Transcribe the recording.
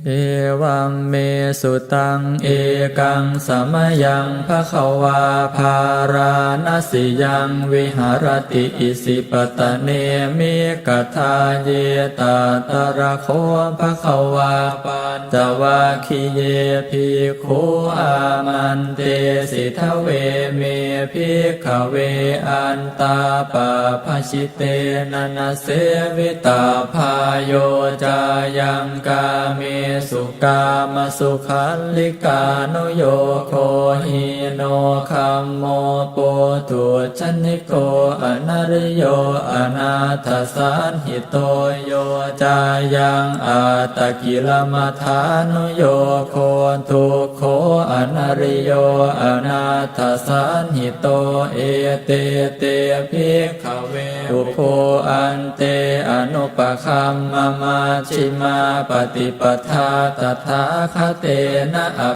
เอวัมเมสุตังเอกังสมยังภควาภาราณสิยังวิหารติอิสิปตะเนมิกทาเยตาตระโคภควาปัญจวัคคีเยภิกขุอามันเตสิทเวเมภิกขเวอันตาปะภชิเตนะนะเสวิตาภายโยจายังกาเมสุกามสุขันลิกานุโยโคหิโนคัมโมโปตุชนิโกอนาริโยอนาถสันหิโตโยจายังอาตกิลมัฏฐานุโยโคทุกโขอนาริโยอนาถสันหิโตเอเตเตภิกขเวอุโภอันเตอนุปคัมมมาชิมาปฏิปทาตถาคเตนะ